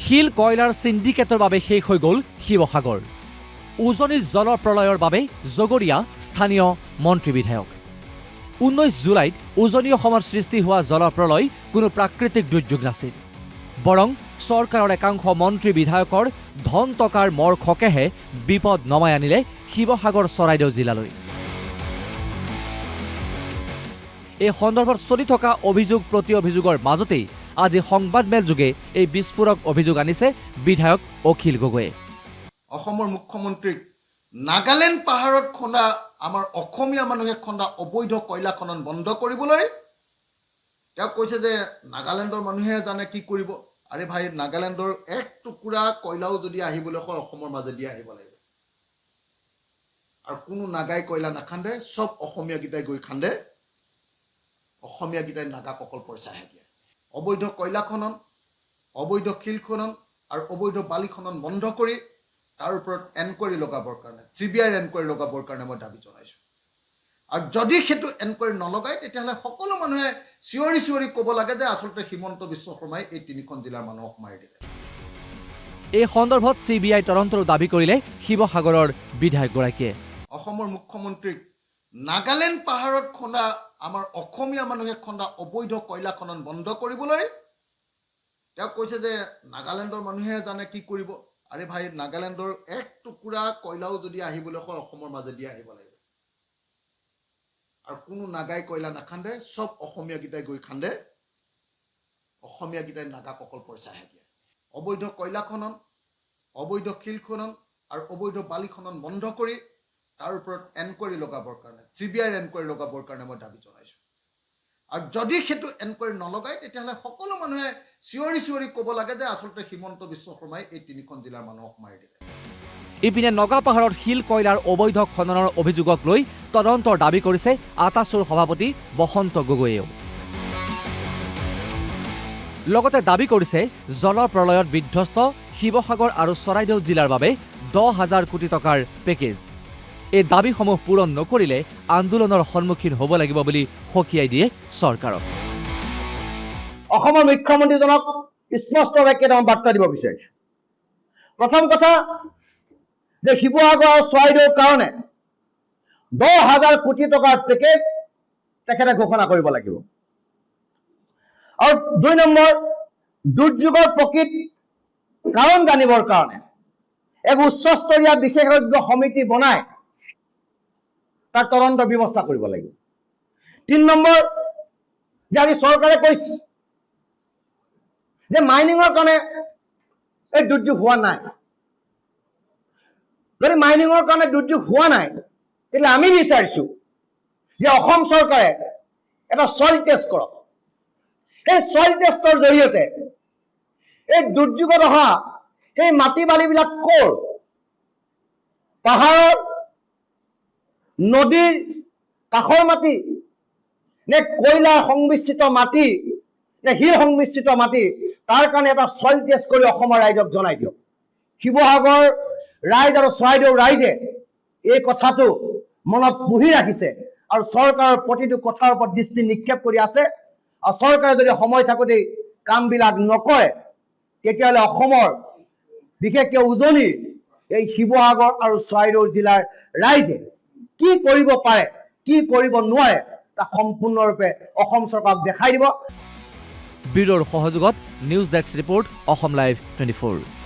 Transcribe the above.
শিল কয়লাৰ সিন্ডিকেটৰ বাবে শেষ হৈ গ'ল শিৱসাগৰ। উজনিৰ জলপ্ৰলয়ৰ বাবে জগৰীয়া স্থানীয় মন্ত্ৰী বিধায়ক। 19 জুলাইত উজনি অসমত সৃষ্টি হোৱা জলপ্ৰলয় কোনো প্ৰাকৃতিক দুৰ্যোগ নাছিল, বৰং চৰকাৰৰ একাংশ মন্ত্ৰী বিধায়কৰ ধন টকাৰ মৰ খকেহে বিপদ নমাই আনিলে শিৱসাগৰ চৰাইদেউ জিলালৈ। এই সন্দৰ্ভত চলি থকা অভিযোগ প্ৰতি অভিযোগৰ মাজতেই আজি সংবাদমেল যোগে এই বিস্ফোৰক অভিযোগ আনিছে বিধায়ক অখিল গগৈয়ে। অসমৰ মুখ্যমন্ত্ৰীক নাগালেণ্ড পাহাৰত খন্দা আমাৰ অসমীয়া মানুহে খন্দা অবৈধ কয়লা খনন বন্ধ কৰিবলৈ তেওঁ কৈছে যে নাগালেণ্ডৰ মানুহে জানে কি কৰিব। আৰে ভাই, নাগালেণ্ডৰ এক টুকুৰা কয়লাও যদি আহিবলৈ হয় অসমৰ মাজেদি আহিব লাগিব। আৰু কোনো নাগাই কয়লা নাখান্দে, চব অসমীয়াকেইটাই গৈ খান্দে। অসমীয়াকেইটাই নাগাক অকল পইচাহে দিয়ে। অবৈধ কয়লা খনন, অবৈধ শিল খনন আৰু অবৈধ বালি খনন বন্ধ কৰি তাৰ ওপৰত এনকুৱাৰী লগাবৰ কাৰণে, CBI এনকুৱাৰী লগাবৰ কাৰণে মই দাবী জনাইছোঁ। আৰু যদি সেইটো এনকুৱাৰী নলগায় তেতিয়াহ'লে সকলো মানুহে চিঞৰি চিঞৰি ক'ব লাগে যে আচলতে হিমন্ত বিশ্ব শৰ্মাই এই 3খন জিলাৰ মানুহক মাৰি দিলে। এই সন্দৰ্ভত CBI তদন্তৰ দাবী কৰিলে শিৱসাগৰৰ বিধায়কগৰাকীয়ে। অসমৰ মুখ্যমন্ত্ৰীক নাগালেণ্ড পাহাৰত খন্দা আমাৰ অসমীয়া মানুহে খন্দা অবৈধ কয়লা খনন বন্ধ কৰিবলৈ তেওঁ কৈছে যে নাগালেণ্ডৰ মানুহে জানে কি কৰিব। আৰে ভাই, নাগালেণ্ডৰ এক টুকুৰা কয়লাও যদি আহিবলৈ হয় অসমৰ মাজেদি আহিব লাগিব। আৰু কোনো নাগাই কয়লা নাখান্দে, চব অসমীয়াকেইটাই গৈ খান্দে। অসমীয়াকেইটাই নাগাক অকল পইচাহে দিয়ে। অবৈধ কয়লা খনন, অবৈধ শিল খনন আৰু অবৈধ বালি খনন বন্ধ কৰি তাৰ ওপৰত এনকুৱাৰী লগাবৰ কাৰণে, CBI এনকুৱাৰী লগাবৰ কাৰণে মই দাবী জনাইছোঁ। আৰু যদি সেইটো এনকুৱাৰী নলগায় তেতিয়াহ'লে সকলো মানুহে চিঞৰি চিঞৰি ক'ব লাগে যে আচলতে হিমন্ত বিশ্ব শৰ্মাই এই 3খন জিলাৰ মানুহক মাৰি দিলে। ইপিনে নগা পাহাৰত শিল কয়লাৰ অবৈধ খননৰ অভিযোগক লৈ তদন্তৰ দাবী কৰিছে আটাছুৰ সভাপতি বসন্ত গগৈয়েও। লগতে দাবী কৰিছে জলপ্ৰলয়ত বিধ্বস্ত শিৱসাগৰ আৰু চৰাইদেউ জিলাৰ বাবে 10,000 কোটি টকাৰ পেকেজ। এই দাবীসমূহ পূৰণ নকৰিলে আন্দোলনৰ সন্মুখীন হ'ব লাগিব বুলি সকীয়াই দিয়ে চৰকাৰক। অসমৰ মুখ্যমন্ত্ৰীজনক স্পষ্টভাৱে কেইটামান বাৰ্তা দিব বিচাৰিছোঁ। প্ৰথম কথা যে শিৱসাগৰ আৰু চৰাইদেউৰ কাৰণে 10,000 কোটি টকাৰ পেকেজ তেখেতে ঘোষণা কৰিব লাগিব। আৰু 2 নম্বৰ, দুৰ্যোগৰ প্ৰকৃত কাৰণ জানিবৰ কাৰণে এক উচ্চস্তৰীয় বিশেষজ্ঞ সমিতি বনাই তাৰ তদন্তৰ ব্যৱস্থা কৰিব লাগিব। 3 নম্বৰ, যে আজি চৰকাৰে কৈছে যে মাইনিঙৰ কাৰণে এই দুৰ্যোগ হোৱা নাই। যদি মাইনিঙৰ কাৰণে দুৰ্যোগ হোৱা নাই তেতিয়াহ'লে আমি বিচাৰিছোঁ যে অসম চৰকাৰে এটা চইল টেষ্ট কৰক। সেই চইল টেষ্টৰ জৰিয়তে এই দুৰ্যোগত অহা সেই মাটি বালিবিলাক ক'ৰ, পাহাৰৰ, নদীৰ কাষৰ মাটি নে কয়লা সংমিশ্ৰিত মাটি নে শিল সংমিশ্ৰিত মাটি, তাৰ কাৰণে এটা চইল টেষ্ট কৰি অসমৰ ৰাইজক জনাই দিয়ক। শিৱসাগৰ ৰাইজ আৰু চৰাইদেউ ৰাইজে এই কথাটো মনত পুহি ৰাখিছে আৰু চৰকাৰৰ প্ৰতিটো কথাৰ ওপৰত দৃষ্টি নিক্ষেপ কৰি আছে। আৰু চৰকাৰে যদি সময় থাকোঁতেই কামবিলাক নকৰে তেতিয়াহ'লে অসমৰ বিশেষকৈ উজনিৰ এই শিৱসাগৰ আৰু চৰাইদেউ জিলাৰ ৰাইজে কি কৰিব পাৰে, কি কৰিব নোৱাৰে তাক সম্পূৰ্ণৰূপে অসম চৰকাৰক দেখাই দিব। ব্যুৰোৰ সহযোগত news desk report, Assam live 24।